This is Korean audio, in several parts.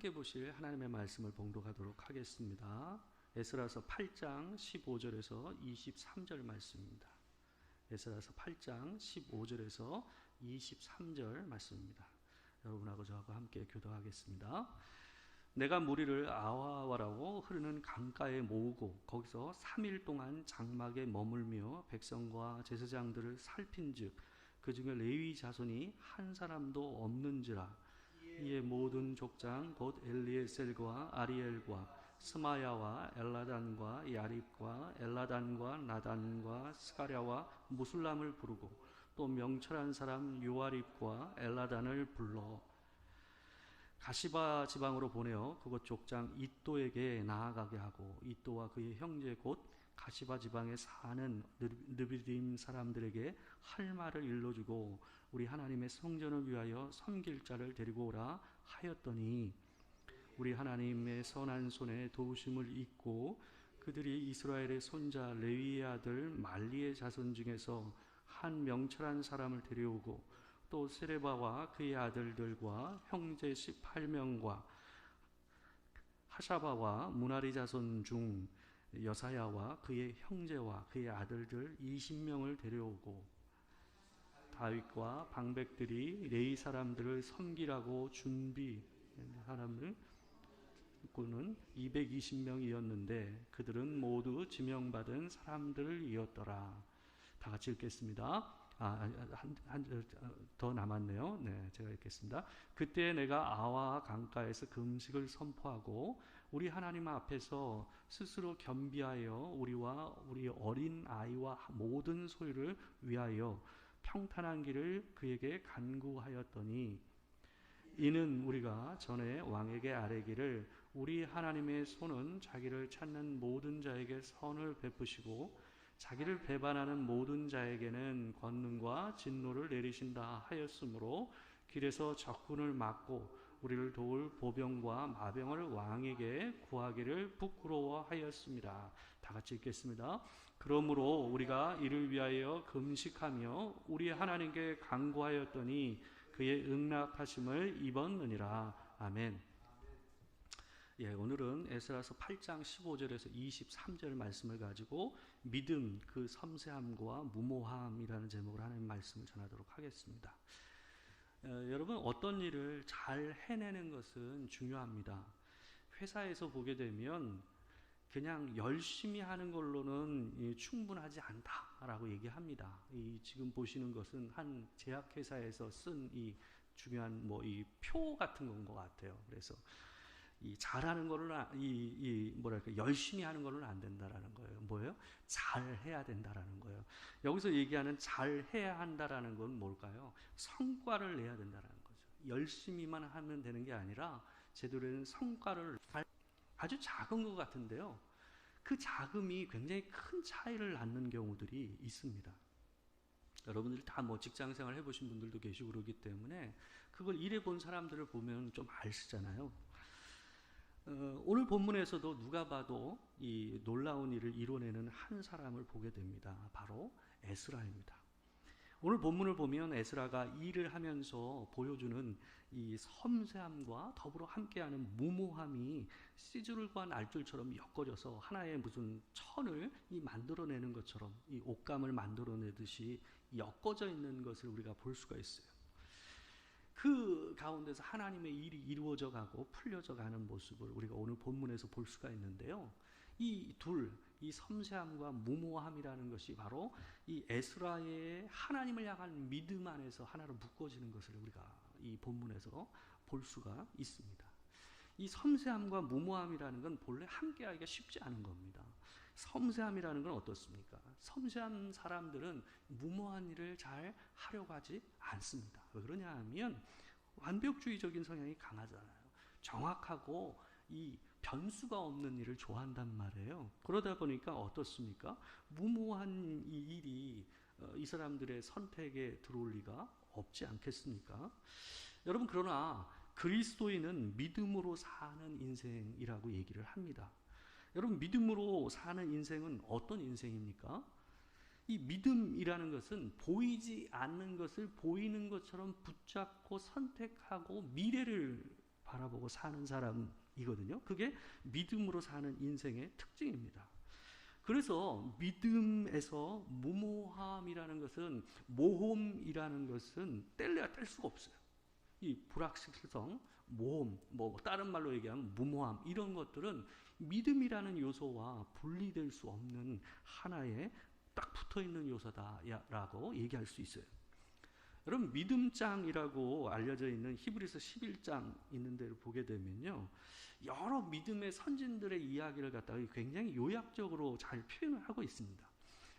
함께 보실 하나님의 말씀을 봉독하도록 하겠습니다. 에스라서 8장 15절에서 23절 말씀입니다. 에스라서 8장 15절에서 23절 말씀입니다. 여러분하고 저하고 함께 교도하겠습니다. 내가 무리를 아와와라고 흐르는 강가에 모으고 거기서 3일 동안 장막에 머물며 백성과 제사장들을 살핀즉 그 중에 레위 자손이 한 사람도 없는지라. 이에 모든 족장 곧 엘리에셀과 아리엘과 스마야와 엘라단과 야립과 엘라단과 나단과 스가랴와 무술람을 부르고 또 명철한 사람 요아립과 엘라단을 불러 가시바 지방으로 보내어 그곳 족장 이또에게 나아가게 하고 이또와 그의 형제 곧 가시바 지방에 사는 느비딤 사람들에게 할 말을 일러주고 우리 하나님의 성전을 위하여 섬길 자를 데리고 오라 하였더니 우리 하나님의 선한 손에 도우심을 입고 그들이 이스라엘의 손자 레위의 아들 말리의 자손 중에서 한 명철한 사람을 데려오고 또 세레바와 그의 아들들과 형제 18명과 하샤바와 무나리 자손 중 여사야와 그의 형제와 그의 아들들 20명을 데려오고 다윗과 방백들이 레위 사람들을 섬기라고 준비한 사람을 는 220명이었는데 그들은 모두 지명받은 사람들이었더라. 다 같이 읽겠습니다. 한 절 더 남았네요. 네, 제가 읽겠습니다. 그때 내가 아와 강가에서 금식을 선포하고 우리 하나님 앞에서 스스로 겸비하여 우리와 우리 어린 아이와 모든 소유를 위하여 평탄한 길을 그에게 간구하였더니 이는 우리가 전에 왕에게 아뢰기를 우리 하나님의 손은 자기를 찾는 모든 자에게 선을 베푸시고 자기를 배반하는 모든 자에게는 권능과 진노를 내리신다 하였으므로 길에서 적군을 막고 우리를 도울 보병과 마병을 왕에게 구하기를 부끄러워하였습니다. 다 같이 읽겠습니다. 그러므로 우리가 이를 위하여 금식하며 우리 하나님께 간구하였더니 그의 응답하심을 입었느니라. 아멘. 오늘은 에스라서 8장 15절에서 23절 말씀을 가지고 믿음, 그 섬세함과 무모함이라는 제목으로 하나님 말씀을 전하도록 하겠습니다. 여러분, 어떤 일을 잘 해내는 것은 중요합니다. 회사에서 보게 되면 그냥 열심히 하는 걸로는 충분하지 않다라고 얘기합니다. 지금 보시는 것은 한 제약회사에서 쓴 이 중요한 이 표 같은 건 것 같아요. 그래서 잘하는 거는 열심히 하는 거는 안 된다라는 거예요. 뭐예요? 잘 해야 된다라는 거예요. 여기서 얘기하는 잘 해야 한다라는 건 뭘까요? 성과를 내야 된다라는 거죠. 열심히만 하면 되는 게 아니라 제대로 된 성과를 아주 작은 것 같은데요. 그 작음이 굉장히 큰 차이를 낳는 경우들이 있습니다. 여러분들이 다 직장생활 해보신 분들도 계시고 그러기 때문에 그걸 일해본 사람들을 보면 좀 아시잖아요. 오늘 본문에서도 누가 봐도 이 놀라운 일을 이뤄내는 한 사람을 보게 됩니다. 바로 에스라입니다. 오늘 본문을 보면 에스라가 일을 하면서 보여주는 이 섬세함과 더불어 함께하는 무모함이 시줄과 날줄처럼 엮어져서 하나의 무슨 천을 만들어내는 것처럼 이 옷감을 만들어내듯이 엮어져 있는 것을 우리가 볼 수가 있어요. 그 가운데서 하나님의 일이 이루어져 가고 풀려져 가는 모습을 우리가 오늘 본문에서 볼 수가 있는데요. 이 섬세함과 무모함이라는 것이 바로 이 에스라의 하나님을 향한 믿음 안에서 하나로 묶어지는 것을 우리가 이 본문에서 볼 수가 있습니다. 이 섬세함과 무모함이라는 건 본래 함께하기가 쉽지 않은 겁니다. 섬세함이라는 건 어떻습니까? 섬세한 사람들은 무모한 일을 잘 하려고 하지 않습니다. 왜 그러냐 하면 완벽주의적인 성향이 강하잖아요. 정확하고 이 변수가 없는 일을 좋아한단 말이에요. 그러다 보니까 어떻습니까? 무모한 이 일이 이 사람들의 선택에 들어올 리가 없지 않겠습니까? 여러분, 그러나 그리스도인은 믿음으로 사는 인생이라고 얘기를 합니다. 여러분, 믿음으로 사는 인생은 어떤 인생입니까? 이 믿음이라는 것은 보이지 않는 것을 보이는 것처럼 붙잡고 선택하고 미래를 바라보고 사는 사람이거든요. 그게 믿음으로 사는 인생의 특징입니다. 그래서 믿음에서 무모함이라는 것은, 모험이라는 것은 뗄래야 뗄 수가 없어요. 이 불확실성, 모험, 다른 말로 얘기하면 무모함, 이런 것들은 믿음이라는 요소와 분리될 수 없는 하나의 딱 붙어있는 요소다라고 얘기할 수 있어요. 여러분, 믿음장이라고 알려져 있는 히브리서 11장 있는 데를 보게 되면요, 여러 믿음의 선진들의 이야기를 갖다가 굉장히 요약적으로 잘 표현을 하고 있습니다.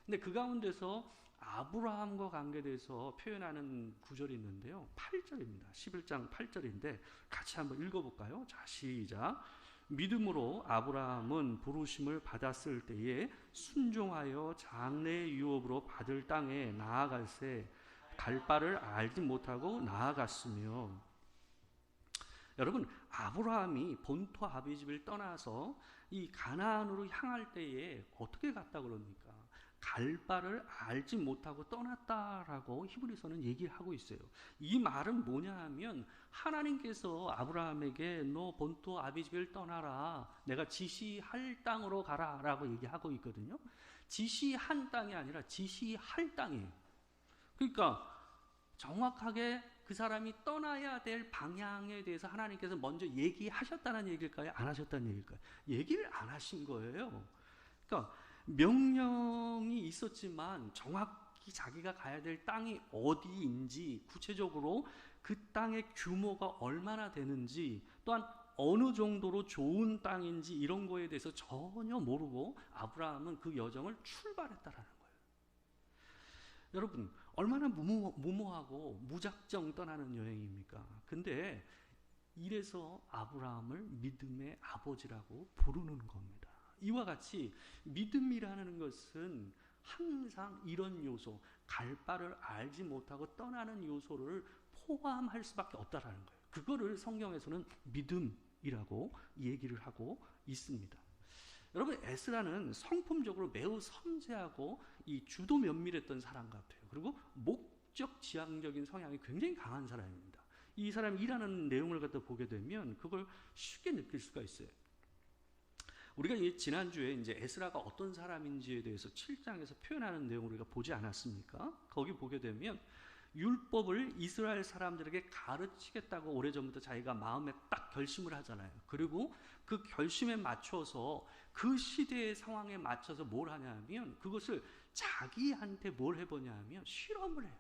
근데 그 가운데서 아브라함과 관계돼서 표현하는 구절이 있는데요, 8절입니다. 11장 8절인데 같이 한번 읽어볼까요? 자, 시작. 믿음으로 아브라함은 부르심을 받았을 때에 순종하여 장래의 유업으로 받을 땅에 나아갈새 갈 바를 알지 못하고 나아갔으며. 여러분, 아브라함이 본토 아비집을 떠나서 이 가나안으로 향할 때에 어떻게 갔다 그럽니까? 갈 바를 알지 못하고 떠났다라고 히브리서는 얘기를 하고 있어요. 이 말은 뭐냐 하면, 하나님께서 아브라함에게 너 본토 아비집을 떠나라, 내가 지시할 땅으로 가라 라고 얘기하고 있거든요. 지시한 땅이 아니라 지시할 땅이에요. 그러니까 정확하게 그 사람이 떠나야 될 방향에 대해서 하나님께서 먼저 얘기하셨다는 얘기일까요? 안 하셨다는 얘기일까요? 얘기를 안 하신 거예요. 그러니까 명령이 있었지만 정확히 자기가 가야 될 땅이 어디인지, 구체적으로 그 땅의 규모가 얼마나 되는지, 또한 어느 정도로 좋은 땅인지 이런 거에 대해서 전혀 모르고 아브라함은 그 여정을 출발했다라는 거예요. 여러분, 얼마나 무모하고 무작정 떠나는 여행입니까? 근데 이래서 아브라함을 믿음의 아버지라고 부르는 겁니다. 이와 같이 믿음이라는 것은 항상 이런 요소, 갈 바를 알지 못하고 떠나는 요소를 포함할 수밖에 없다라는 거예요. 그거를 성경에서는 믿음이라고 얘기를 하고 있습니다. 여러분, 에스라는 성품적으로 매우 섬세하고 이 주도 면밀했던 사람 같아요. 그리고 목적 지향적인 성향이 굉장히 강한 사람입니다. 이 사람이 일하는 내용을 갖다 보게 되면 그걸 쉽게 느낄 수가 있어요. 우리가 지난주에 이제 에스라가 어떤 사람인지에 대해서 7장에서 표현하는 내용을 우리가 보지 않았습니까? 거기 보게 되면 율법을 이스라엘 사람들에게 가르치겠다고 오래전부터 자기가 마음에 딱 결심을 하잖아요. 그리고 그 결심에 맞춰서 그 시대의 상황에 맞춰서 뭘 하냐면 그것을 자기한테 뭘 해보냐 하면 실험을 해요.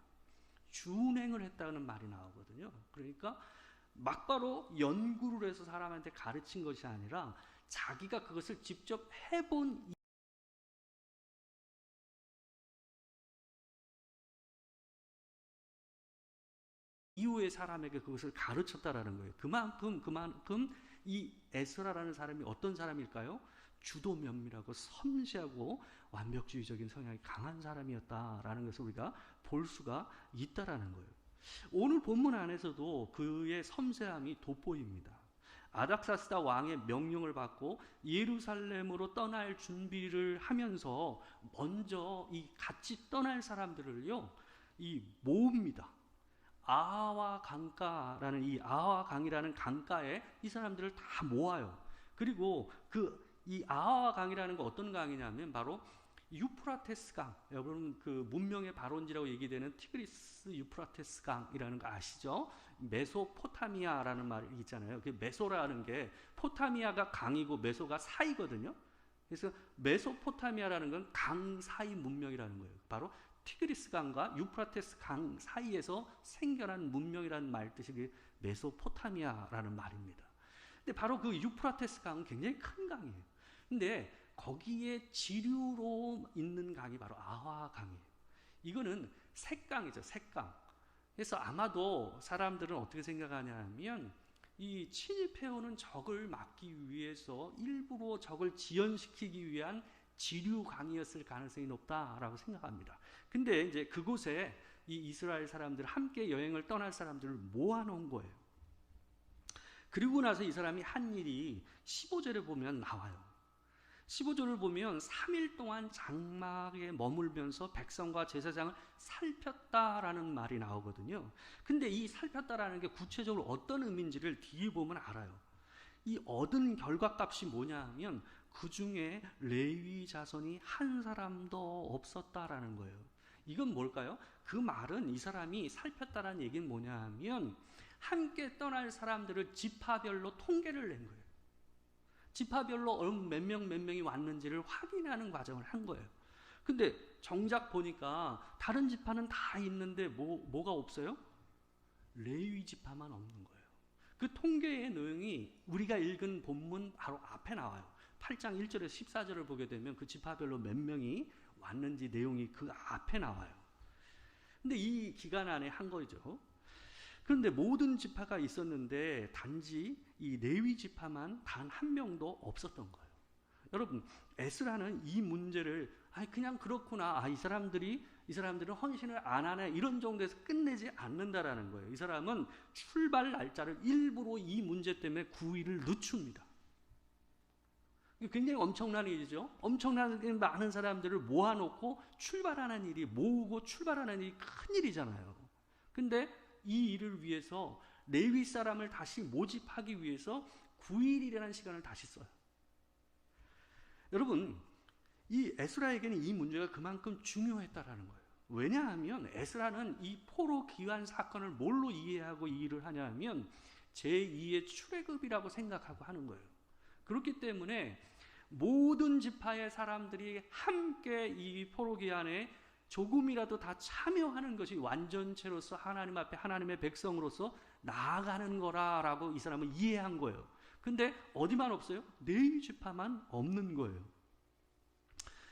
준행을 했다는 말이 나오거든요. 그러니까 막바로 연구를 해서 사람한테 가르친 것이 아니라 자기가 그것을 직접 해본 이후의 사람에게 그것을 가르쳤다라는 거예요. 그만큼 이 에스라라는 사람이 어떤 사람일까요? 주도 면밀하고 섬세하고 완벽주의적인 성향이 강한 사람이었다라는 것을 우리가 볼 수가 있다라는 거예요. 오늘 본문 안에서도 그의 섬세함이 돋보입니다. 아닥사스다 왕의 명령을 받고 예루살렘으로 떠날 준비를 하면서 먼저 이 같이 떠날 사람들을요, 이 모읍니다. 아하와 강가라는 이 아하와 강이라는 강가에 이 사람들을 다 모아요. 그리고 이 아하와 강이라는 거 어떤 강이냐면 바로 유프라테스 강. 여러분 그 문명의 발원지라고 얘기되는 티그리스 유프라테스 강이라는 거 아시죠? 메소포타미아라는 말이 있잖아요. 그 메소라는 게 포타미아가 강이고 메소가 사이거든요. 그래서 메소포타미아라는 건 강 사이 문명이라는 거예요. 바로 티그리스 강과 유프라테스 강 사이에서 생겨난 문명이라는 말 뜻이 메소포타미아라는 말입니다. 근데 바로 그 유프라테스 강은 굉장히 큰 강이에요. 근데 거기에 지류로 있는 강이 바로 아하 강이에요. 이거는 색강이죠, 색강. 그래서 아마도 사람들은 어떻게 생각하냐면 이 침입해오는 적을 막기 위해서 일부러 적을 지연시키기 위한 지류강이었을 가능성이 높다라고 생각합니다. 근데 이제 그곳에 이 이스라엘 사람들, 함께 여행을 떠날 사람들을 모아놓은 거예요. 그리고 나서 이 사람이 한 일이 15절에 보면 나와요. 15절을 보면 3일 동안 장막에 머물면서 백성과 제사장을 살폈다라는 말이 나오거든요. 근데 이 살폈다라는 게 구체적으로 어떤 의미인지를 뒤에 보면 알아요. 이 얻은 결과값이 뭐냐 하면 그 중에 레위 자손이 한 사람도 없었다라는 거예요. 이건 뭘까요? 그 말은 이 사람이 살폈다라는 얘기는 뭐냐 하면 함께 떠날 사람들을 지파별로 통계를 낸 거예요. 지파별로 몇 명이 왔는지를 확인하는 과정을 한 거예요. 근데 정작 보니까 다른 지파는 다 있는데 뭐가 없어요? 레위 지파만 없는 거예요. 그 통계의 내용이 우리가 읽은 본문 바로 앞에 나와요. 8장 1절에서 14절을 보게 되면 그 지파별로 몇 명이 왔는지 내용이 그 앞에 나와요. 근데 이 기간 안에 한 거죠. 그런데 모든 지파가 있었는데 단지 이 레위 지파만 단 한 명도 없었던 거예요. 여러분, 에스라는 이 문제를 그냥 그렇구나, 이 사람들은 헌신을 안 하네, 이런 정도에서 끝내지 않는다라는 거예요. 이 사람은 출발 날짜를 일부러 이 문제 때문에 9일을 늦춥니다. 굉장히 엄청난 일이죠. 엄청나게 많은 사람들을 모아놓고 출발하는 일이, 모으고 출발하는 일이 큰 일이잖아요. 근데 이 일을 위해서 레위 사람을 다시 모집하기 위해서 9일이라는 시간을 다시 써요. 여러분, 이 에스라에게는 이 문제가 그만큼 중요했다라는 거예요. 왜냐하면 에스라는 이 포로 귀환 사건을 뭘로 이해하고 이 일을 하냐 하면 제2의 출애굽이라고 생각하고 하는 거예요. 그렇기 때문에 모든 지파의 사람들이 함께 이 포로 귀환에 조금이라도 다 참여하는 것이 완전체로서 하나님 앞에 하나님의 백성으로서 나아가는 거라라고 이 사람은 이해한 거예요. 근데 어디만 없어요? 레위 지파만 없는 거예요.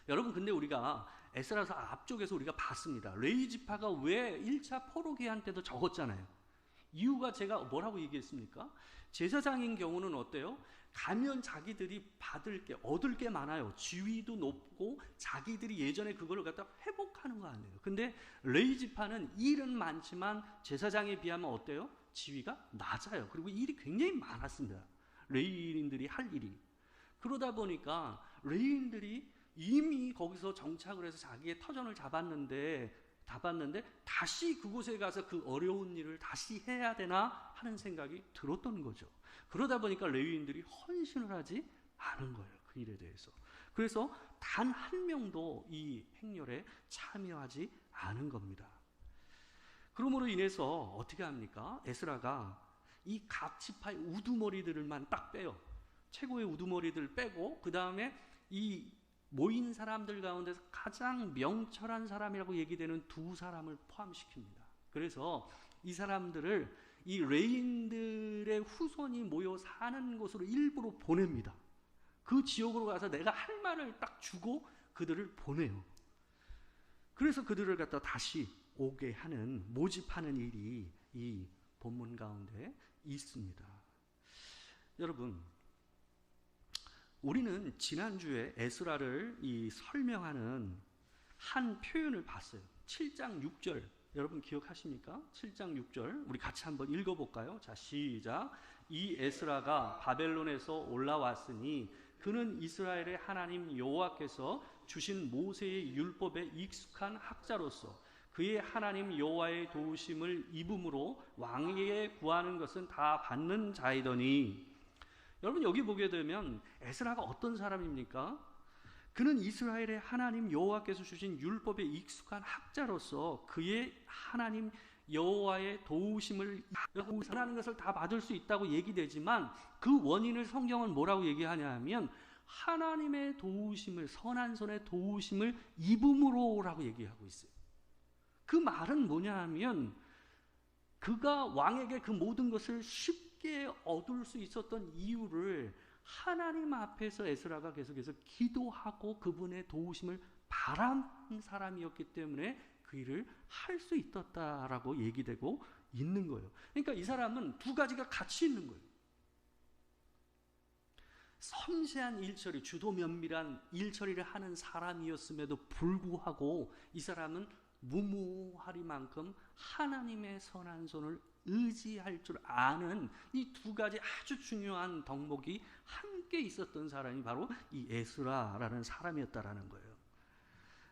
여러분, 근데 우리가 에스라서 앞쪽에서 우리가 봤습니다. 레위 지파가 왜 1차 포로 귀환 때도 적었잖아요. 이유가 제가 뭐라고 얘기했습니까? 제사장인 경우는 어때요? 가면 자기들이 얻을 게 많아요. 지위도 높고 자기들이 예전에 그걸 갖다 회복하는 거 아니에요. 근데 레위 지파는 일은 많지만 제사장에 비하면 어때요? 지위가 낮아요. 그리고 일이 굉장히 많았습니다. 레위인들이 할 일이. 그러다 보니까 레위인들이 이미 거기서 정착을 해서 자기의 터전을 잡았는데 다시 그곳에 가서 그 어려운 일을 다시 해야 되나 하는 생각이 들었던 거죠. 그러다 보니까 레위인들이 헌신을 하지 않은 거예요. 그 일에 대해서. 그래서 단 한 명도 이 행렬에 참여하지 않은 겁니다. 그러므로 인해서 어떻게 합니까? 에스라가 이 각 지파의 우두머리들만 딱 빼요. 최고의 우두머리들 빼고 그 다음에 이 모인 사람들 가운데서 가장 명철한 사람이라고 얘기되는 두 사람을 포함시킵니다. 그래서 이 사람들을 이 레위인들의 후손이 모여 사는 곳으로 일부러 보냅니다. 그 지역으로 가서 내가 할 말을 딱 주고 그들을 보내요. 그래서 그들을 갖다 다시 오게 하는, 모집하는 일이 이 본문 가운데 있습니다. 여러분, 우리는 지난주에 에스라를 설명하는 한 표현을 봤어요. 7장 6절. 여러분 기억하십니까? 7장 6절. 우리 같이 한번 읽어볼까요? 자, 시작. 이 에스라가 바벨론에서 올라왔으니 그는 이스라엘의 하나님 여호와께서 주신 모세의 율법에 익숙한 학자로서 그의 하나님 여호와의 도우심을 입음으로 왕에게 구하는 것은 다 받는 자이더니. 여러분, 여기 보게 되면 에스라가 어떤 사람입니까? 그는 이스라엘의 하나님 여호와께서 주신 율법에 익숙한 학자로서 그의 하나님 여호와의 도우심을 하는 것을 다 받을 수 있다고 얘기되지만 그 원인을 성경은 뭐라고 얘기하냐 하면 하나님의 도우심을, 선한 손의 도우심을 입음으로라고 얘기하고 있어요. 그 말은 뭐냐 하면 그가 왕에게 그 모든 것을 쉽게 얻을 수 있었던 이유를 하나님 앞에서 에스라가 계속해서 기도하고 그분의 도우심을 바란 사람이었기 때문에 그 일을 할 수 있었다라고 얘기되고 있는 거예요. 그러니까 이 사람은 두 가지가 같이 있는 거예요. 섬세한 일처리, 주도 면밀한 일처리를 하는 사람이었음에도 불구하고 이 사람은 무모하리만큼 하나님의 선한 손을 의지할 줄 아는 이 두 가지 아주 중요한 덕목이 함께 있었던 사람이 바로 이 에스라라는 사람이었다라는 거예요.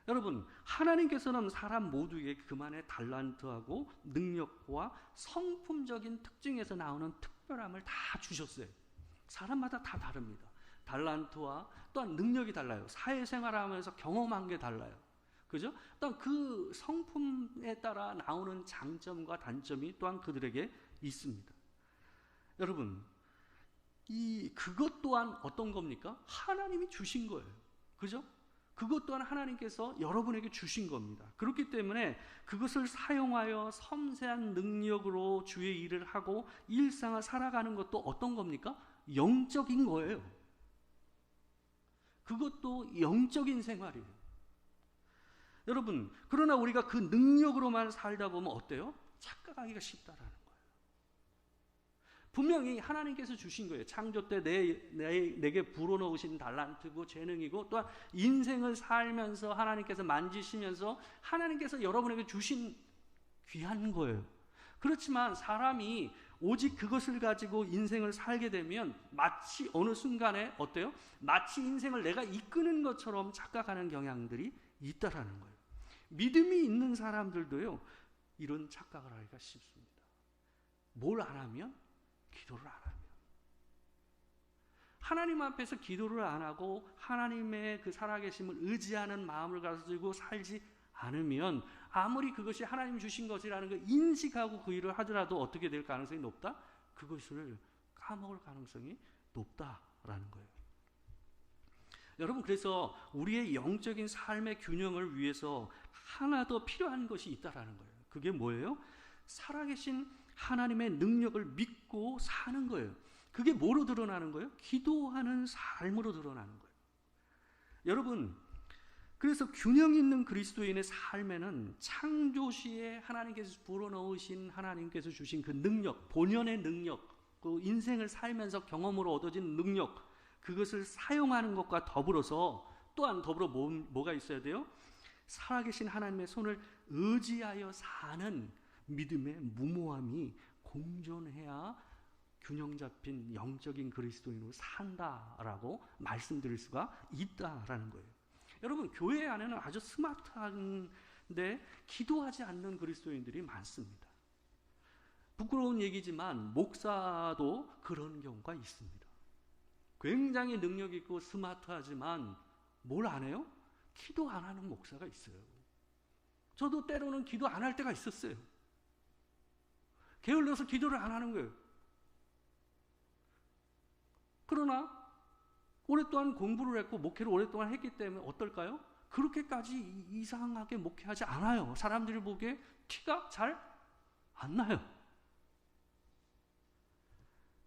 여러분, 하나님께서는 사람 모두에게 그만의 달란트하고 능력과 성품적인 특징에서 나오는 특별함을 다 주셨어요. 사람마다 다 다릅니다. 달란트와 또한 능력이 달라요. 사회생활하면서 경험한 게 달라요. 그죠? 또한 그 성품에 따라 나오는 장점과 단점이 또한 그들에게 있습니다. 여러분, 그것 또한 어떤 겁니까? 하나님이 주신 거예요. 그죠? 그것 또한 하나님께서 여러분에게 주신 겁니다. 그렇기 때문에 그것을 사용하여 섬세한 능력으로 주의 일을 하고 일상을 살아가는 것도 어떤 겁니까? 영적인 거예요. 그것도 영적인 생활이에요. 여러분, 그러나 우리가 그 능력으로만 살다 보면 어때요? 착각하기가 쉽다라는 거예요. 분명히 하나님께서 주신 거예요. 창조 때 내게 불어넣으신 달란트고 재능이고 또한 인생을 살면서 하나님께서 만지시면서 하나님께서 여러분에게 주신 귀한 거예요. 그렇지만 사람이 오직 그것을 가지고 인생을 살게 되면 마치 어느 순간에 어때요? 마치 인생을 내가 이끄는 것처럼 착각하는 경향들이 있다라는 거예요. 믿음이 있는 사람들도요, 이런 착각을 하기가 쉽습니다. 뭘 안 하면? 기도를 안 하면. 하나님 앞에서 기도를 안 하고 하나님의 그 살아계심을 의지하는 마음을 가지고 살지 않으면 아무리 그것이 하나님 주신 것이라는 걸 인식하고 그 일을 하더라도 어떻게 될 가능성이 높다? 그것을 까먹을 가능성이 높다라는 거예요. 여러분, 그래서 우리의 영적인 삶의 균형을 위해서 하나 더 필요한 것이 있다라는 거예요. 그게 뭐예요? 살아계신 하나님의 능력을 믿고 사는 거예요. 그게 뭐로 드러나는 거예요? 기도하는 삶으로 드러나는 거예요. 여러분, 그래서 균형 있는 그리스도인의 삶에는 창조시에 하나님께서 불어넣으신 하나님께서 주신 그 능력, 본연의 능력, 그 인생을 살면서 경험으로 얻어진 능력, 그것을 사용하는 것과 더불어서 또한 더불어 뭐가 있어야 돼요? 살아계신 하나님의 손을 의지하여 사는 믿음의 무모함이 공존해야 균형 잡힌 영적인 그리스도인으로 산다라고 말씀드릴 수가 있다라는 거예요. 여러분, 교회 안에는 아주 스마트한데 기도하지 않는 그리스도인들이 많습니다. 부끄러운 얘기지만 목사도 그런 경우가 있습니다. 굉장히 능력 있고 스마트하지만 뭘 안 해요? 기도 안 하는 목사가 있어요. 저도 때로는 기도 안 할 때가 있었어요. 게을러서 기도를 안 하는 거예요. 그러나 오랫동안 공부를 했고 목회를 오랫동안 했기 때문에 어떨까요? 그렇게까지 이상하게 목회하지 않아요. 사람들이 보기에 티가 잘 안 나요.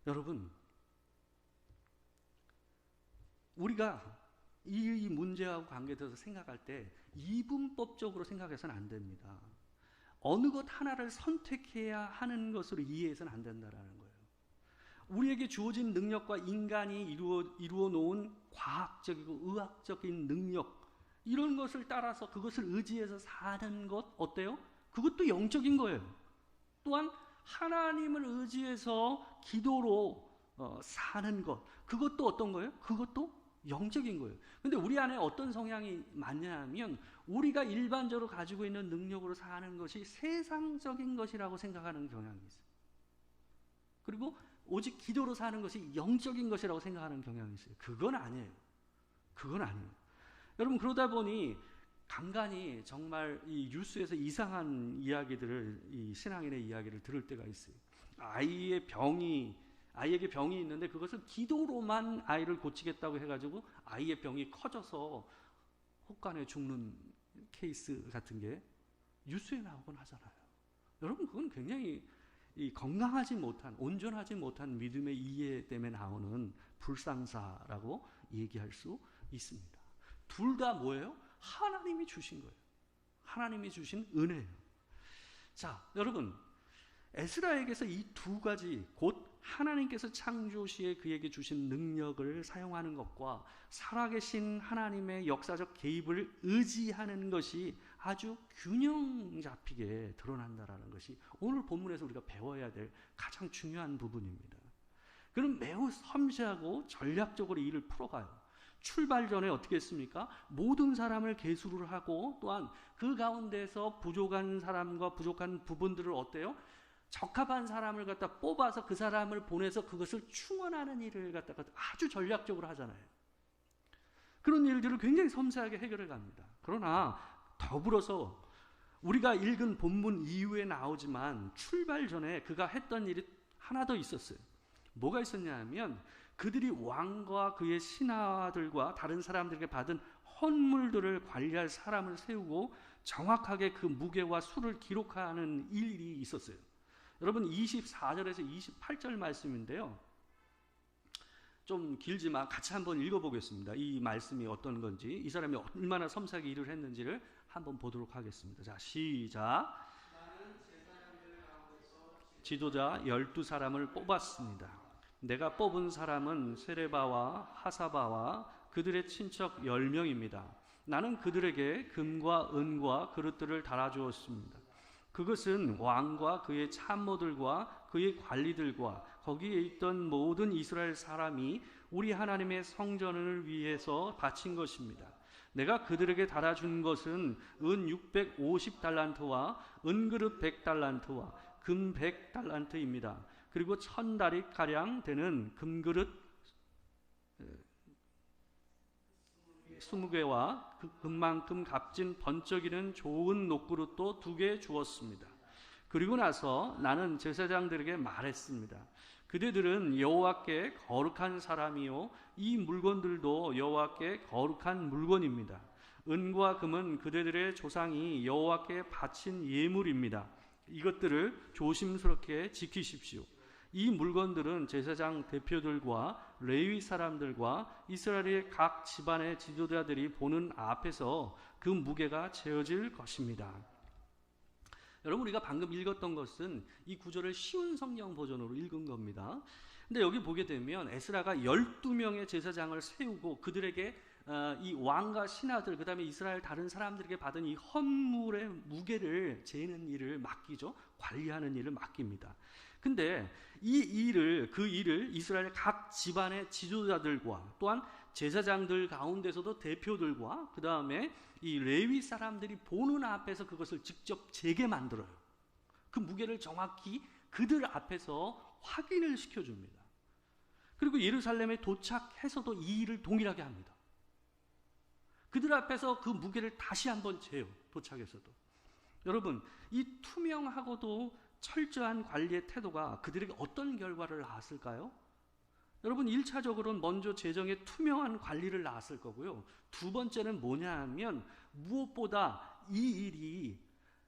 여러분, 우리가 이 문제하고 관계돼서 생각할 때 이분법적으로 생각해서는 안 됩니다. 어느 것 하나를 선택해야 하는 것으로 이해해서는 안 된다는 거예요. 우리에게 주어진 능력과 인간이 이루어 놓은 과학적이고 의학적인 능력, 이런 것을 따라서 그것을 의지해서 사는 것 어때요? 그것도 영적인 거예요. 또한 하나님을 의지해서 기도로 사는 것, 그것도 어떤 거예요? 그것도 영적인 거예요. 근데 우리 안에 어떤 성향이 많냐면 우리가 일반적으로 가지고 있는 능력으로 사는 것이 세상적인 것이라고 생각하는 경향이 있어요. 그리고 오직 기도로 사는 것이 영적인 것이라고 생각하는 경향이 있어요. 그건 아니에요. 그건 아니에요. 여러분, 그러다 보니 간간히 정말 이 뉴스에서 이상한 이야기들을, 이 신앙인의 이야기를 들을 때가 있어요. 아이에게 병이 있는데 그것을 기도로만 아이를 고치겠다고 해가지고 아이의 병이 커져서 혹간에 죽는 케이스 같은 게 뉴스에 나오곤 하잖아요. 여러분, 그건 굉장히 건강하지 못한, 온전하지 못한 믿음의 이해 때문에 나오는 불상사라고 얘기할 수 있습니다. 둘 다 뭐예요? 하나님이 주신 거예요. 하나님이 주신 은혜예요. 자, 여러분, 에스라에게서 이 두 가지, 곧 하나님께서 창조 시에 그에게 주신 능력을 사용하는 것과 살아계신 하나님의 역사적 개입을 의지하는 것이 아주 균형 잡히게 드러난다라는 것이 오늘 본문에서 우리가 배워야 될 가장 중요한 부분입니다. 그는 매우 섬세하고 전략적으로 일을 풀어가요. 출발 전에 어떻게 했습니까? 모든 사람을 계수를 하고 또한 그 가운데서 부족한 사람과 부족한 부분들을 어때요? 적합한 사람을 갖다 뽑아서 그 사람을 보내서 그것을 충원하는 일을 갖다가 아주 전략적으로 하잖아요. 그런 일들을 굉장히 섬세하게 해결해 갑니다. 그러나 더불어서 우리가 읽은 본문 이후에 나오지만 출발 전에 그가 했던 일이 하나 더 있었어요. 뭐가 있었냐 하면 그들이 왕과 그의 신하들과 다른 사람들에게 받은 헌물들을 관리할 사람을 세우고 정확하게 그 무게와 수를 기록하는 일이 있었어요. 여러분 24절에서 28절 말씀인데요. 좀 길지만 같이 한번 읽어보겠습니다. 이 말씀이 어떤 건지, 이 사람이 얼마나 섬세하게 일을 했는지를 한번 보도록 하겠습니다. 자, 시작. 지도자 12사람을 뽑았습니다. 내가 뽑은 사람은 세레바와 하사바와 그들의 친척 10명입니다. 나는 그들에게 금과 은과 그릇들을 달아주었습니다. 그것은 왕과 그의 참모들과 그의 관리들과 거기에 있던 모든 이스라엘 사람이 우리 하나님의 성전을 위해서 바친 것입니다. 내가 그들에게 달아준 것은 은 650달란트와 은그릇 100달란트와 금 100달란트입니다. 그리고 1000다리가량 되는 금그릇 20개와 금만큼 값진 번쩍이는 좋은 녹그릇도 2개 주었습니다. 그리고 나서 나는 제사장들에게 말했습니다. 그대들은 여호와께 거룩한 사람이요 이 물건들도 여호와께 거룩한 물건입니다. 은과 금은 그대들의 조상이 여호와께 바친 예물입니다. 이것들을 조심스럽게 지키십시오. 이 물건들은 제사장 대표들과 레위 사람들과 이스라엘의 각 집안의 지도자들이 보는 앞에서 그 무게가 재어질 것입니다. 여러분, 우리가 방금 읽었던 것은 이 구절을 쉬운 성경 버전으로 읽은 겁니다. 근데 여기 보게 되면 에스라가 12명의 제사장을 세우고 그들에게 이 왕과 신하들, 그 다음에 이스라엘 다른 사람들에게 받은 이 헌물의 무게를 재는 일을 맡기죠. 관리하는 일을 맡깁니다. 근데 그 일을 이스라엘 각 집안의 지도자들과 또한 제사장들 가운데서도 대표들과 그 다음에 이 레위 사람들이 보는 앞에서 그것을 직접 재게 만들어요. 그 무게를 정확히 그들 앞에서 확인을 시켜줍니다. 그리고 예루살렘에 도착해서도 이 일을 동일하게 합니다. 그들 앞에서 그 무게를 다시 한번 재요. 도착해서도. 여러분, 이 투명하고도 철저한 관리의 태도가 그들에게 어떤 결과를 낳았을까요? 여러분, 1차적으로는 먼저 재정의 투명한 관리를 낳았을 거고요. 두 번째는 뭐냐 하면 무엇보다 이 일이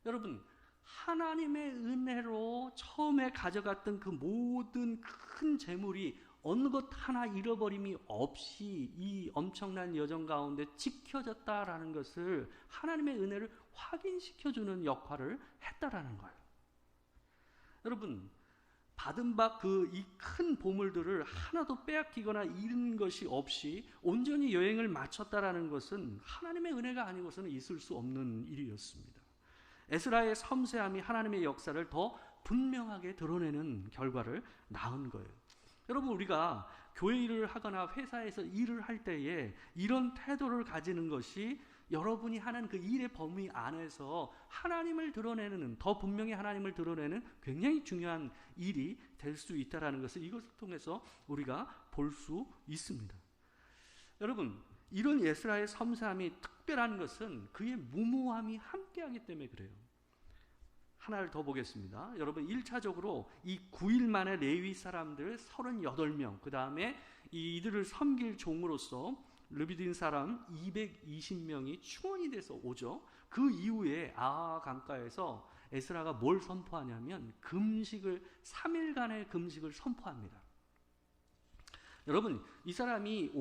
여러분 하나님의 은혜로 처음에 가져갔던 그 모든 큰 재물이 어느 것 하나 잃어버림이 없이 이 엄청난 여정 가운데 지켜졌다라는 것을 하나님의 은혜를 확인시켜주는 역할을 했다라는 거예요. 여러분, 받은 바 그 이 큰 보물들을 하나도 빼앗기거나 잃은 것이 없이 온전히 여행을 마쳤다라는 것은 하나님의 은혜가 아니고서는 있을 수 없는 일이었습니다. 에스라의 섬세함이 하나님의 역사를 더 분명하게 드러내는 결과를 낳은 거예요. 여러분, 우리가 교회 일을 하거나 회사에서 일을 할 때에 이런 태도를 가지는 것이 여러분이 하는 그 일의 범위 안에서 하나님을 드러내는, 더 분명히 하나님을 드러내는 굉장히 중요한 일이 될 수 있다는 것을 이것을 통해서 우리가 볼 수 있습니다. 여러분, 이런 에스라의 섬세함이 특별한 것은 그의 무모함이 함께하기 때문에 그래요. 하나를 더 보겠습니다. 여러분, 1차적으로 이 9일 만에 레위 사람들 38명, 그 다음에 이들을 섬길 종으로서 르비딘 사람 220명이 충원이 돼서 오죠. 그 이후에 아하 강가에서 에스라가 뭘 선포하냐면 3일간의 금식을 선포합니다. 여러분, 이 사람이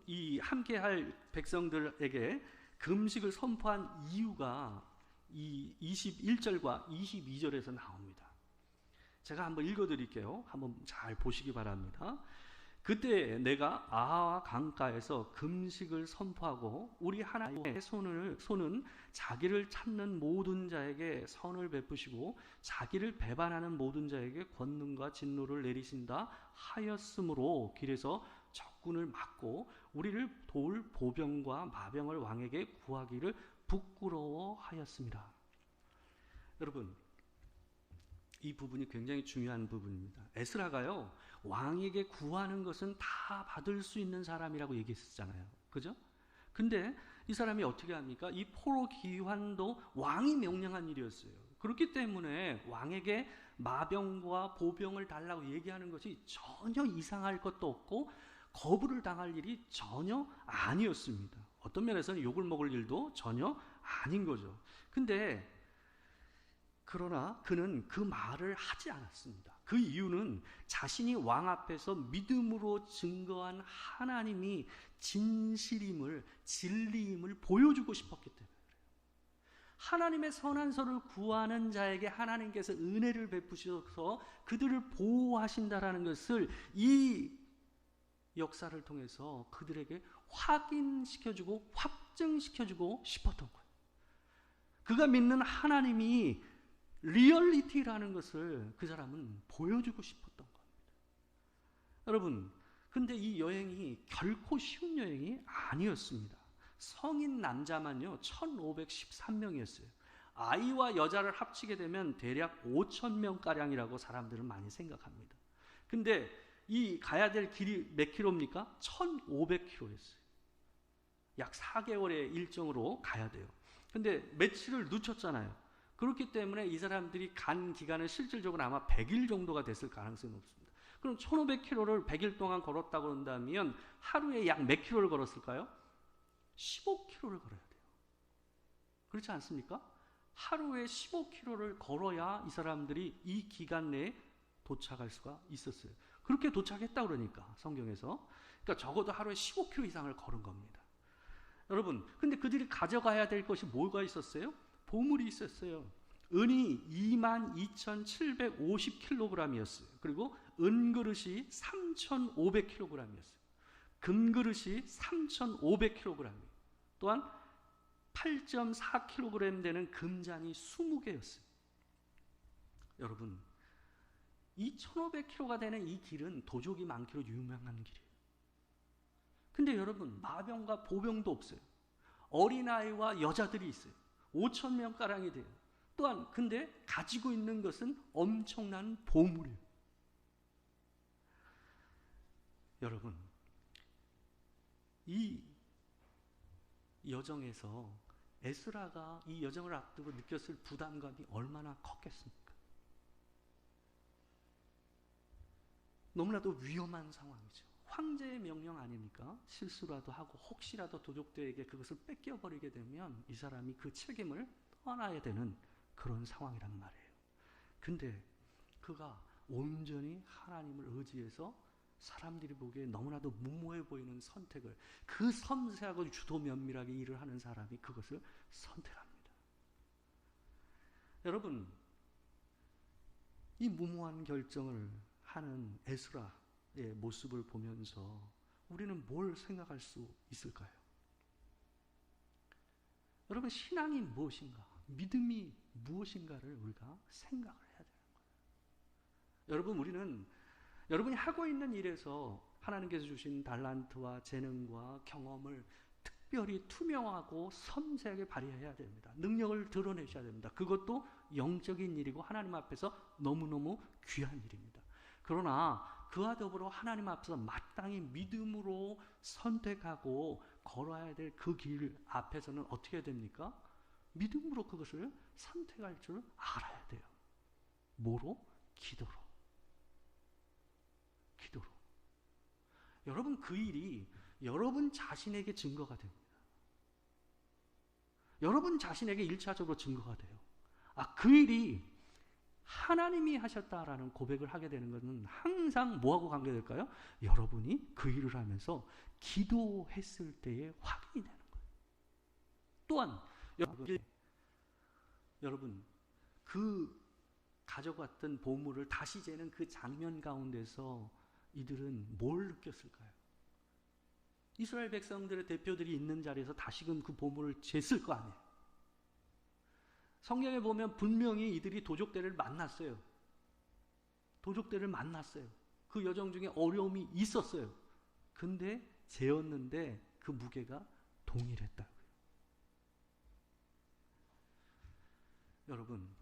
이 함께할 백성들에게 금식을 선포한 이유가 이 21절과 22절에서 나옵니다. 제가 한번 읽어드릴게요. 한번 잘 보시기 바랍니다. 그때 내가 아하와 강가에서 금식을 선포하고 우리 하나님의 손은 자기를 찾는 모든 자에게 선을 베푸시고 자기를 배반하는 모든 자에게 권능과 진노를 내리신다 하였으므로 길에서 적군을 막고 우리를 도울 보병과 마병을 왕에게 구하기를 부끄러워하였습니다. 여러분, 이 부분이 굉장히 중요한 부분입니다. 에스라가요, 왕에게 구하는 것은 다 받을 수 있는 사람이라고 얘기했었잖아요. 그죠? 근데 이 사람이 어떻게 합니까? 이 포로 기환도 왕이 명령한 일이었어요. 그렇기 때문에 왕에게 마병과 보병을 달라고 얘기하는 것이 전혀 이상할 것도 없고 거부를 당할 일이 전혀 아니었습니다. 어떤 면에서는 욕을 먹을 일도 전혀 아닌 거죠. 근데 그러나 그는 그 말을 하지 않았습니다. 그 이유는 자신이 왕 앞에서 믿음으로 증거한 하나님이 진실임을, 진리임을 보여주고 싶었기 때문에 그래요. 하나님의 선한 선을 구하는 자에게 하나님께서 은혜를 베푸셔서 그들을 보호하신다라는 것을 이 역사를 통해서 그들에게 확인시켜주고 확증시켜주고 싶었던 거예요. 그가 믿는 하나님이 리얼리티라는 것을 그 사람은 보여주고 싶었던 겁니다. 여러분, 근데 이 여행이 결코 쉬운 여행이 아니었습니다. 성인 남자만요 1513명이었어요. 아이와 여자를 합치게 되면 대략 5,000명가량이라고 사람들은 많이 생각합니다. 근데 이 가야 될 길이 몇 킬로입니까? 1,500km였어요. 약 4개월의 일정으로 가야 돼요. 근데 며칠을 늦췄잖아요. 그렇기 때문에 이 사람들이 간 기간은 실질적으로 아마 100일 정도가 됐을 가능성이 높습니다. 그럼 1500km를 100일 동안 걸었다고 한다면 하루에 약 몇 킬로를 걸었을까요? 15km를 걸어야 돼요. 그렇지 않습니까? 하루에 15km를 걸어야 이 사람들이 이 기간 내에 도착할 수가 있었어요. 그렇게 도착했다 그러니까 성경에서. 그러니까 적어도 하루에 15km 이상을 걸은 겁니다. 여러분, 근데 그들이 가져가야 될 것이 뭐가 있었어요? 보물이 있었어요. 은이 22,750kg이었어요. 그리고 은그릇이 3,500kg이었어요. 금그릇이 3,500kg. 또한 8.4kg 되는 금잔이 20개였어요. 여러분, 이 1,500kg가 되는 이 길은 도적이 많기로 유명한 길이에요. 근데 여러분, 마병과 보병도 없어요. 어린아이와 여자들이 있어요. 5,000명가량이 돼요. 또한 근데 가지고 있는 것은 엄청난 보물이에요. 여러분, 이 여정에서 에스라가 이 여정을 앞두고 느꼈을 부담감이 얼마나 컸겠습니까? 너무나도 위험한 상황이죠. 황제의 명령 아닙니까? 실수라도 하고 혹시라도 도적들에게 그것을 뺏겨버리게 되면 이 사람이 그 책임을 떠나야 되는 그런 상황이란 말이에요. 근데 그가 온전히 하나님을 의지해서 사람들이 보기에 너무나도 무모해 보이는 선택을, 그 섬세하고 주도 면밀하게 일을 하는 사람이 그것을 선택합니다. 여러분, 이 무모한 결정을 하는 에스라의 모습을 보면서 우리는 뭘 생각할 수 있을까요? 여러분, 신앙이 무엇인가, 믿음이 무엇인가를 우리가 생각을 해야 되는 거예요. 여러분, 우리는 여러분이 하고 있는 일에서 하나님께서 주신 달란트와 재능과 경험을 특별히 투명하고 섬세하게 발휘해야 됩니다. 능력을 드러내셔야 됩니다. 그것도 영적인 일이고 하나님 앞에서 너무너무 귀한 일입니다. 그러나 그와 더불어 하나님 앞에서 마땅히 믿음으로 선택하고 걸어야 될 그 길 앞에서는 어떻게 해야 됩니까? 믿음으로 그것을 선택할 줄 알아야 돼요. 뭐로? 기도로. 기도로. 여러분, 그 일이 여러분 자신에게 증거가 됩니다. 여러분 자신에게 1차적으로 증거가 돼요. 그 일이 하나님이 하셨다라는 고백을 하게 되는 것은 항상 뭐하고 관계될까요? 여러분이 그 일을 하면서 기도했을 때에 확인이 되는 거예요. 또한 여러분, 그 가져갔던 보물을 다시 재는 그 장면 가운데서 이들은 뭘 느꼈을까요? 이스라엘 백성들의 대표들이 있는 자리에서 다시금 그 보물을 쟀을 거 아니에요. 성경에 보면 분명히 이들이 도적대를 만났어요. 도적대를 만났어요. 그 여정 중에 어려움이 있었어요. 근데 재었는데 그 무게가 동일했다고요. 여러분,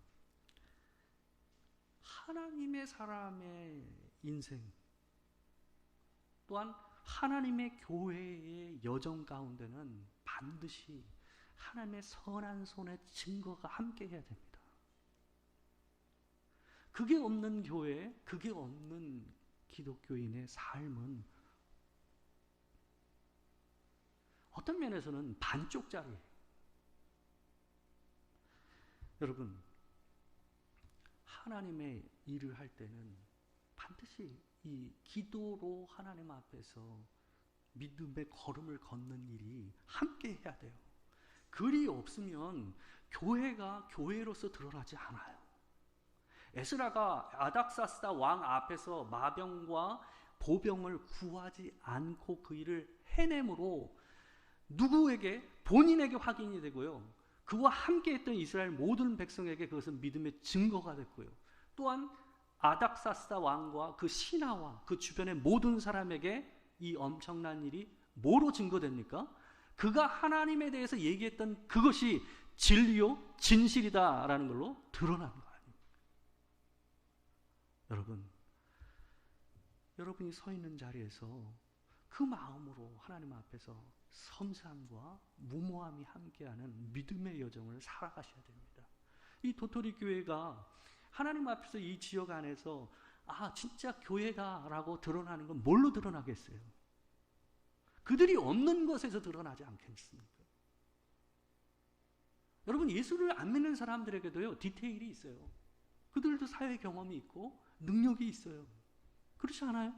하나님의 사람의 인생 또한 하나님의 교회의 여정 가운데는 반드시 하나님의 선한 손의 증거가 함께 해야 됩니다. 그게 없는 교회, 그게 없는 기독교인의 삶은 어떤 면에서는 반쪽짜리예요. 여러분, 하나님의 일을 할 때는 반드시 이 기도로 하나님 앞에서 믿음의 걸음을 걷는 일이 함께 해야 돼요. 그리 없으면 교회가 교회로서 드러나지 않아요. 에스라가 아닥사스다 왕 앞에서 마병과 보병을 구하지 않고 그 일을 해냄으로 누구에게? 본인에게 확인이 되고요. 그와 함께 했던 이스라엘 모든 백성에게 그것은 믿음의 증거가 됐고요. 또한 아닥사스다 왕과 그 신하와 그 주변의 모든 사람에게 이 엄청난 일이 뭐로 증거됩니까? 그가 하나님에 대해서 얘기했던 그것이 진리요 진실이다라는 걸로 드러난 거 아닙니까? 여러분이 서 있는 자리에서 그 마음으로 하나님 앞에서 섬세함과 무모함이 함께하는 믿음의 여정을 살아가셔야 됩니다. 이 도토리 교회가 하나님 앞에서 이 지역 안에서 진짜 교회다라고 드러나는 건 뭘로 드러나겠어요? 그들이 없는 것에서 드러나지 않겠습니까? 여러분, 예수를 안 믿는 사람들에게도요 디테일이 있어요. 그들도 사회 경험이 있고 능력이 있어요. 그렇지 않아요?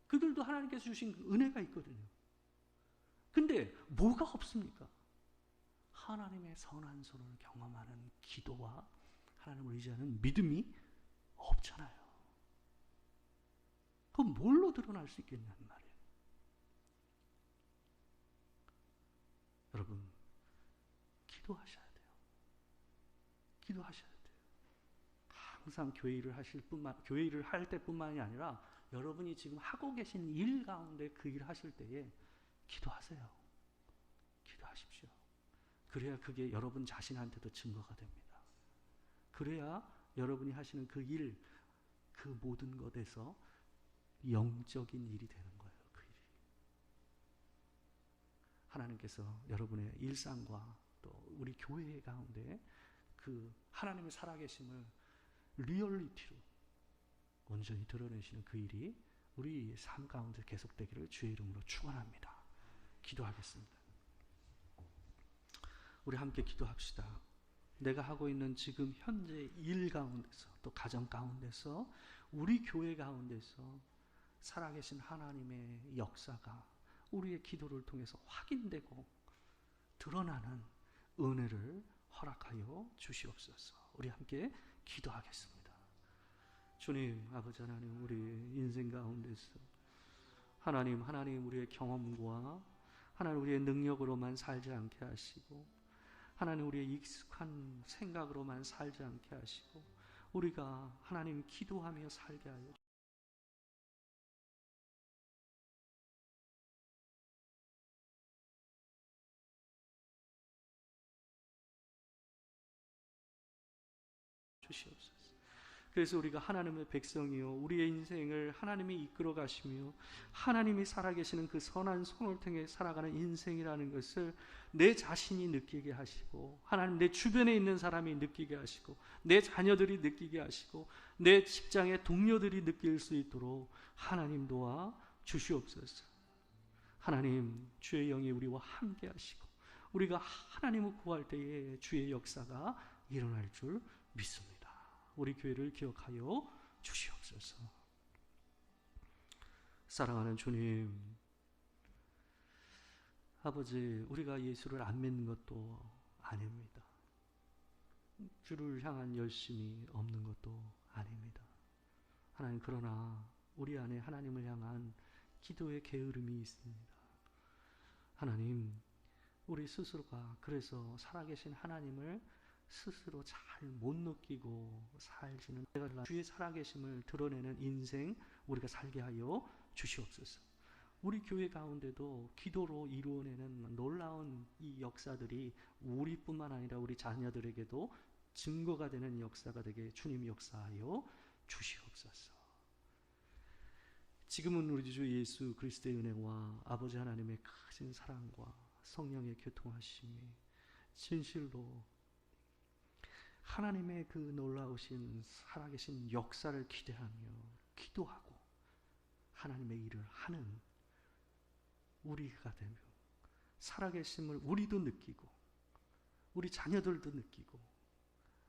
그들도 하나님께서 주신 은혜가 있거든요. 근데 뭐가 없습니까? 하나님의 선한 손을 경험하는 기도와 하나님을 의지하는 믿음이 없잖아요. 그럼 뭘로 드러날 수 있겠냐는 말이에요. 여러분, 기도하셔야 돼요. 기도하셔야 돼요. 항상 교회 일을 할 때뿐만이 아니라 여러분이 지금 하고 계신 일 가운데 그 일 하실 때에 기도하세요. 기도하십시오. 그래야 그게 여러분 자신한테도 증거가 됩니다. 그래야 여러분이 하시는 그 일, 그 모든 것에서 영적인 일이 되는 거예요. 그 일이. 하나님께서 여러분의 일상과 또 우리 교회 가운데 그 하나님의 살아계심을 리얼리티로 온전히 드러내시는 그 일이 우리 삶 가운데 계속되기를 주의 이름으로 축원합니다. 기도하겠습니다. 우리 함께 기도합시다. 내가 하고 있는 지금 현재 일 가운데서 또 가정 가운데서 우리 교회 가운데서 살아계신 하나님의 역사가 우리의 기도를 통해서 확인되고 드러나는 은혜를 허락하여 주시옵소서. 우리 함께 기도하겠습니다. 주님, 아버지 하나님, 우리 인생 가운데서 하나님 우리의 경험과 하나님 우리의 능력으로만 살지 않게 하시고 하나님 우리의 익숙한 생각으로만 살지 않게 하시고 우리가 하나님 기도하며 살게 하여 주시옵소서. 그래서 우리가 하나님의 백성이요 우리의 인생을 하나님이 이끌어 가시며 하나님이 살아계시는 그 선한 손을 통해 살아가는 인생이라는 것을 내 자신이 느끼게 하시고 하나님 내 주변에 있는 사람이 느끼게 하시고 내 자녀들이 느끼게 하시고 내 직장의 동료들이 느낄 수 있도록 하나님 도와 주시옵소서. 하나님, 주의 영이 우리와 함께 하시고 우리가 하나님을 구할 때에 주의 역사가 일어날 줄 믿습니다. 우리 교회를 기억하여 주시옵소서. 사랑하는 주님, 아버지, 우리가 예수를 안 믿는 것도 아닙니다. 주를 향한 열심이 없는 것도 아닙니다. 하나님, 그러나 우리 안에 하나님을 향한 기도의 게으름이 있습니다. 하나님, 우리 스스로가 그래서 살아계신 하나님을 스스로 잘 못 느끼고 살지는, 주의 살아계심을 드러내는 인생 우리가 살게 하여 주시옵소서. 우리 교회 가운데도 기도로 이루어내는 놀라운 이 역사들이 우리뿐만 아니라 우리 자녀들에게도 증거가 되는 역사가 되게 주님 역사하여 주시옵소서. 지금은 우리 주 예수 그리스도의 은혜와 아버지 하나님의 크신 사랑과 성령의 교통하심이 진실로 하나님의 그 놀라우신 살아계신 역사를 기대하며 기도하고 하나님의 일을 하는 우리가 되며, 살아계심을 우리도 느끼고 우리 자녀들도 느끼고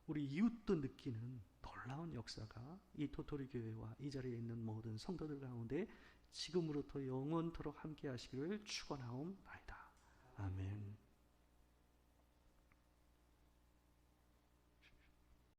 우리 이웃도 느끼는 놀라운 역사가 이 도토리 교회와 이 자리에 있는 모든 성도들 가운데 지금으로부터 영원토록 함께 하시기를 축원하옵나이다. 아멘.